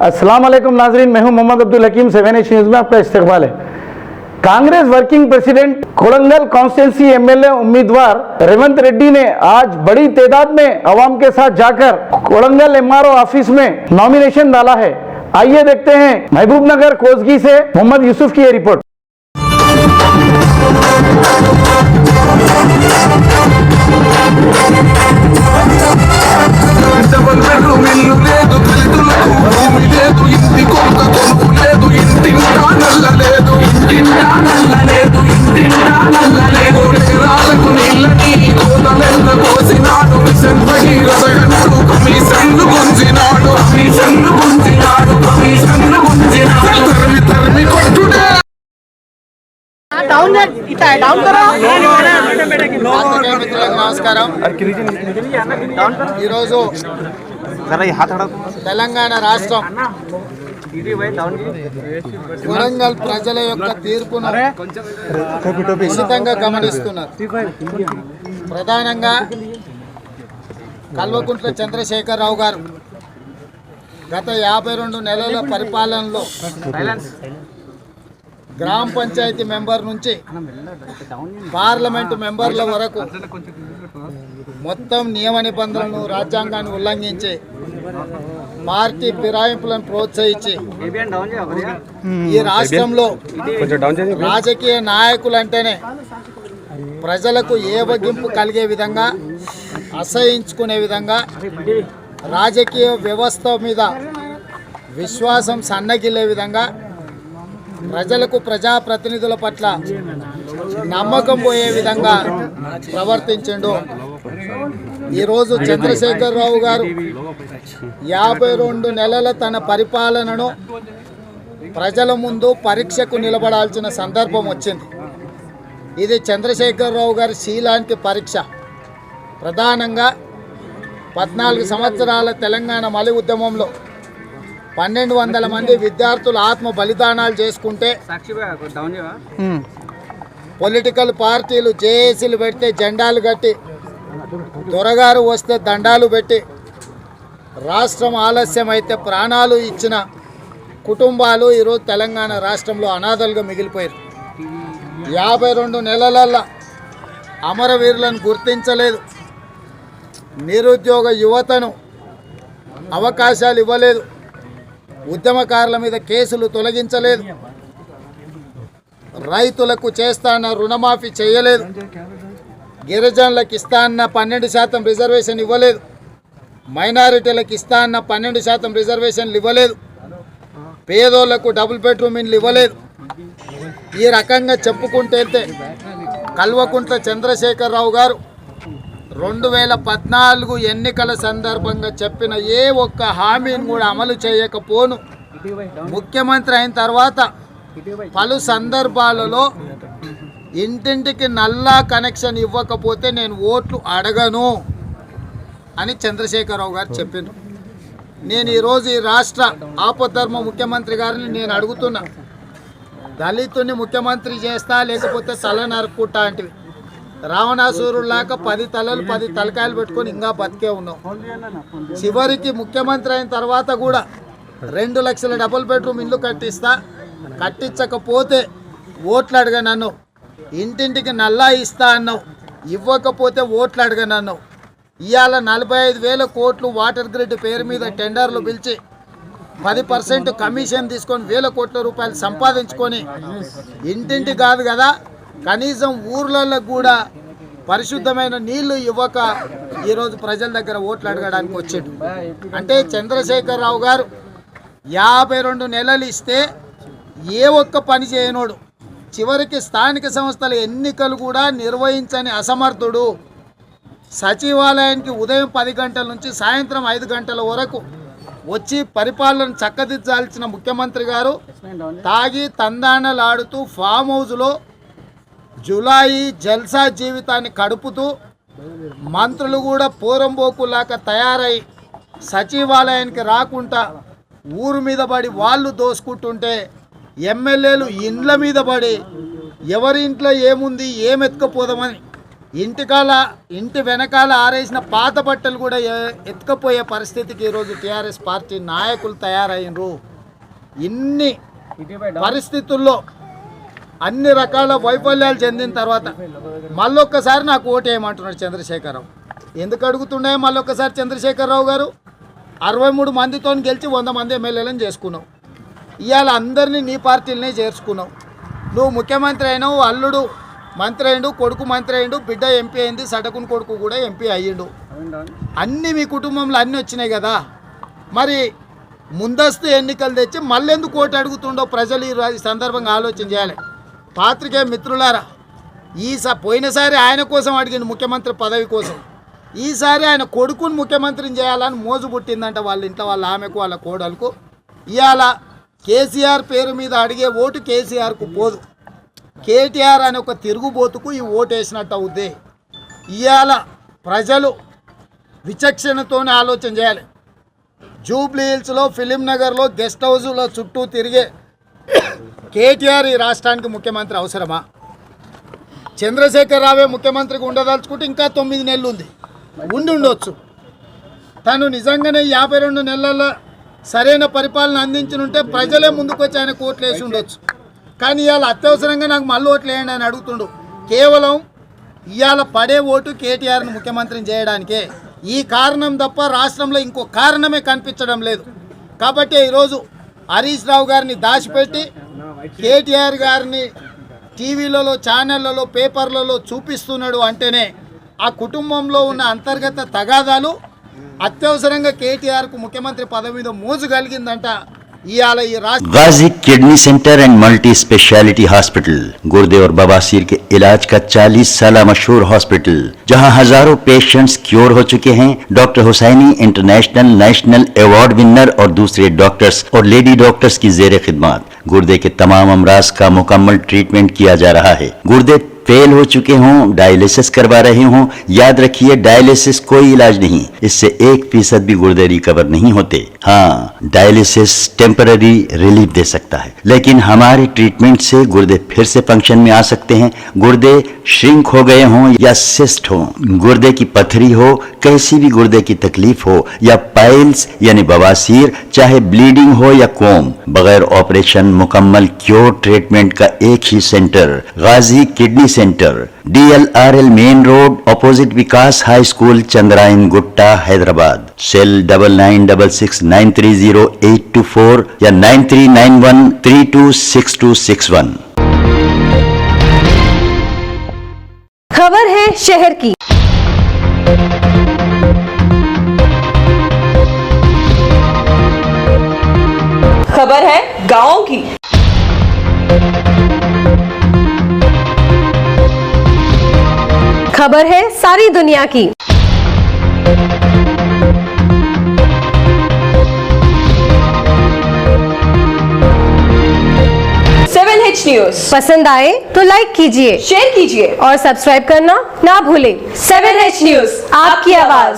अस्सलाम वालेकुम नाजरीन, मैं हूं मोहम्मद अब्दुल हकीम। 7H न्यूज़ में आपका इस्तकबाल है। Congress working president Kodangal constituency MLA उम्मीदवार रेवंत रेड्डी ने आज बड़ी तादाद में अवाम के साथ जाकर कोडंगल एमआरओ ऑफिस में नॉमिनेशन डाला है। आइए देखते हैं महबूब नगर कोसगी से मोहम्मद यूसुफ की ये रिपोर्ट। నమస్కారం. ఈరోజు తెలంగాణ రాష్ట్రం కొడంగల్ ప్రజల యొక్క తీర్పును నిశితంగా గమనిస్తున్నారు. ప్రధానంగా కల్వకుంట్ల చంద్రశేఖరరావు గారు గత 52 నెలల పరిపాలనలో గ్రామ పంచాయతీ మెంబర్ నుంచి పార్లమెంటు మెంబర్ల వరకు మొత్తం నియమ నిబంధనలను రాజ్యాంగాన్ని ఉల్లంఘించి పార్టీ ఫిరాయింపులను ప్రోత్సహించి ఈ రాష్ట్రంలో రాజకీయ నాయకులు అంటేనే ప్రజలకు ఏవగింపు కలిగే విధంగా, అసహించుకునే విధంగా, రాజకీయ వ్యవస్థ మీద విశ్వాసం సన్నగిల్లే విధంగా, ప్రజలకు ప్రజాప్రతినిధుల పట్ల నమ్మకం పోయే విధంగా ప్రవర్తించిండు. ఈరోజు చంద్రశేఖరరావు గారు 52 నెలల తన పరిపాలనను ప్రజల ముందు పరీక్షకు నిలబడాల్సిన సందర్భం వచ్చింది. ఇది చంద్రశేఖరరావు గారి శీలానికి పరీక్ష. ప్రధానంగా 14 సంవత్సరాల తెలంగాణ మలి ఉద్యమంలో 1200 మంది విద్యార్థులు ఆత్మ బలిదానాలు చేసుకుంటే పొలిటికల్ పార్టీలు జేఏసీలు పెడితే జెండాలు కట్టి, దొరగారు వస్తే దండాలు పెట్టి, రాష్ట్రం ఆలస్యం అయితే ప్రాణాలు ఇచ్చిన కుటుంబాలు ఈరోజు తెలంగాణ రాష్ట్రంలో అనాథలుగా మిగిలిపోయారు. 52 నెలలల్లో అమరవీరులను గుర్తించలేదు, నిరుద్యోగ యువతను అవకాశాలు ఇవ్వలేదు, ఉద్యమకారుల మీద కేసులు తొలగించలేదు, రైతులకు చేస్తాన్న రుణమాఫీ చేయలేదు, గిరిజనులకు ఇస్తాన్న 12% రిజర్వేషన్ ఇవ్వలేదు, మైనారిటీలకు ఇస్తాన్న 12% రిజర్వేషన్లు ఇవ్వలేదు, పేదోళ్లకు డబుల్ బెడ్రూమ్ ఇండ్లు ఇవ్వలేదు. ఈ రకంగా చెప్పుకుంటే కల్వకుంట్ల చంద్రశేఖరరావు గారు 2014 ఎన్నికల సందర్భంగా చెప్పిన ఏ ఒక్క హామీని కూడా అమలు చేయకపోను ముఖ్యమంత్రి అయిన తర్వాత పలు సందర్భాలలో ఇంటింటికి నల్లా కనెక్షన్ ఇవ్వకపోతే నేను ఓట్లు అడగను అని చంద్రశేఖరరావు గారు చెప్పారు. నేను ఈరోజు ఈ రాష్ట్ర ఆపద్ధర్మ ముఖ్యమంత్రి గారిని నేను అడుగుతున్నా, దళితుని ముఖ్యమంత్రి చేస్తా లేకపోతే తల నరుక్కుంటా అంటివి. రావణాసురులాగా 10 తలలు 10 తలకాయలు పెట్టుకొని ఇంకా బతికే ఉన్నాం. చివరికి ముఖ్యమంత్రి అయిన తర్వాత కూడా 2 లక్షల డబుల్ బెడ్రూమ్ ఇల్లు కట్టించకపోతే ఓట్లు అడగనన్నావు, ఇంటింటికి నల్లా ఇస్తా అన్నావు, ఇవ్వకపోతే ఓట్లు అడగనన్నావు. ఇవాళ 45,000 కోట్లు వాటర్ గ్రిడ్ పేరు మీద టెండర్లు పిలిచి 10% కమిషన్ తీసుకొని 1,000 కోట్ల రూపాయలు సంపాదించుకొని ఇంటింటి కాదు కదా, కనీసం ఊర్లలో కూడా పరిశుద్ధమైన నీళ్లు ఇవ్వక ఈరోజు ప్రజల దగ్గర ఓట్లు అడగడానికి వచ్చాడు. అంటే చంద్రశేఖరరావు గారు 52 నెలలు ఇస్తే ఏ ఒక్క పని చేయనోడు, చివరికి స్థానిక సంస్థల ఎన్నికలు కూడా నిర్వహించని అసమర్థుడు. సచివాలయానికి ఉదయం 10 గంటల నుంచి సాయంత్రం 5 గంటల వరకు వచ్చి పరిపాలన చక్కదిద్దాల్సిన ముఖ్యమంత్రి గారు తాగి తందానలాడుతూ ఫామ్ హౌస్లో జులాయి జల్సా జీవితాన్ని గడుపుతూ, మంత్రులు కూడా పోరంబోకులాగా తయారై సచివాలయానికి రాకుండా ఊరు మీద పడి వాళ్ళు దోసుకుంటుంటే, ఎమ్మెల్యేలు ఇండ్ల మీద పడి ఎవరి ఇంట్లో ఏముంది ఏమెత్తుకపోదామని ఇంటి వెనకాల ఆరేసిన పాత బట్టలు కూడా ఎత్తుకపోయే పరిస్థితికి ఈరోజు టీఆర్ఎస్ పార్టీ నాయకులు తయారైనరు. ఇన్ని పరిస్థితుల్లో అన్ని రకాల వైఫల్యాలు చెందిన తర్వాత మళ్ళొక్కసారి నాకు ఓటు వేయమంటున్నాడు చంద్రశేఖరరావు. ఎందుకు అడుగుతుండే మళ్ళొక్కసారి చంద్రశేఖరరావు గారు? 63 మందితో గెలిచి 100 మంది ఎమ్మెల్యేలను చేసుకున్నావు. ఇవాళ అందరినీ నీ పార్టీలనే చేర్చుకున్నావు. నువ్వు ముఖ్యమంత్రి అయినావు, అల్లుడు మంత్రి అయిండు, కొడుకు మంత్రి అయిండు, బిడ్డ ఎంపీ అయింది, సడకుని కొడుకు కూడా ఎంపీ అయ్యిండు. అన్నీ మీ కుటుంబంలో అన్నీ వచ్చినాయి కదా. మరి ముందస్తు ఎన్నికలు తెచ్చి మళ్ళెందుకు ఓటు అడుగుతుండో ప్రజలు ఈ సందర్భంగా ఆలోచన చేయాలి. పాత్రికేయ మిత్రులారా, పోయినసారి ఆయన కోసం అడిగిండు, ముఖ్యమంత్రి పదవి కోసం. ఈసారి ఆయన కొడుకుని ముఖ్యమంత్రిని చేయాలని మోజు పుట్టిందంట వాళ్ళ ఇంట్లో, వాళ్ళ ఆమెకు, వాళ్ళ కోడలకు. ఇవాళ కేసీఆర్ పేరు మీద అడిగే ఓటు కేసీఆర్కు పోదు, కేటీఆర్ అనే ఒక తిరుగుబోతుకు ఈ ఓటు వేసినట్టు అవుద్ది. ఇవాళ ప్రజలు విచక్షణతోనే ఆలోచన చేయాలి. జూబ్లీ హిల్స్లో, ఫిలిం నగర్లో, గెస్ట్ హౌస్లో చుట్టూ తిరిగే కేటీఆర్ ఈ రాష్ట్రానికి ముఖ్యమంత్రి అవసరమా? చంద్రశేఖర్ రావే ముఖ్యమంత్రికి ఉండదలుచుకుంటే ఇంకా 9 నెలలు ఉంది, ఉండొచ్చు. తను నిజంగానే 52 నెలల్లో సరైన పరిపాలన అందించనుంటే ప్రజలే ముందుకు వచ్చి ఆయన ఓట్లు వేసి ఉండొచ్చు. కానీ ఇవాళ అత్యవసరంగా నాకు మళ్ళీ ఓట్లు వేయండి అని అడుగుతుండు. కేవలం ఇవాళ పడే ఓటు కేటీఆర్ను ముఖ్యమంత్రిని చేయడానికే. ఈ కారణం తప్ప రాష్ట్రంలో ఇంకో కారణమే కనిపించడం లేదు. కాబట్టి ఈరోజు హరీష్ రావు గారిని దాచిపెట్టి కేటీఆర్ గారిని టీవీలలో, ఛానళ్లలో, పేపర్లలో చూపిస్తున్నాడు అంటేనే ఆ కుటుంబంలో ఉన్న అంతర్గత తగాదాలు అత్యవసరంగా కేటీఆర్కు ముఖ్యమంత్రి పదవి మీద మోజు కలిగిందంట. ఇవాళ ఈ రాష్ట్ర Ghazi kidney centre and multi speciality hospital गुर्दे और बवासीर के इलाज का 40 साल मशहूर हॉस्पिटल, जहां हजारों पेशेंट्स क्योर हो चुके हैं। Doctor Husaini international national award winner और दूसरे डॉक्टर्स और लेडी डॉक्टर्स की जेर खिदमत गुर्दे के तमाम अमराज का मुकम्मल ट्रीटमेंट किया जा रहा है। गुर्दे फेल हो चुके हों, डायलिसिस करवा रहे हों, याद रखिए डायलिसिस कोई इलाज नहीं, इससे 1% भी गुर्दे रिकवर नहीं होते। हाँ, डायलिसिस टेम्पररी रिलीफ दे सकता है, लेकिन हमारे ट्रीटमेंट से गुर्दे फिर से फंक्शन में आ सकते हैं। गुर्दे श्रिंक हो गए हों या सिस्ट हो, गुर्दे की पथरी हो, कैसी भी गुर्दे की तकलीफ हो या पाइल्स यानी बवासीर, चाहे ब्लीडिंग हो या कोम, बगैर ऑपरेशन मुकम्मल क्योर ट्रीटमेंट का एक ही centre Ghazi kidney centre, DLRL main road opposite Vikas high school, Chandrayan Gutta, Hyderabad. Cell 9966930824 या 9391326261। खबर है शहर की। खबर है गांव की। खबर है सारी दुनिया की। 7H न्यूज़ पसंद आए तो लाइक कीजिए, शेयर कीजिए और सब्सक्राइब करना ना भूलें। 7H न्यूज़, आपकी आवाज।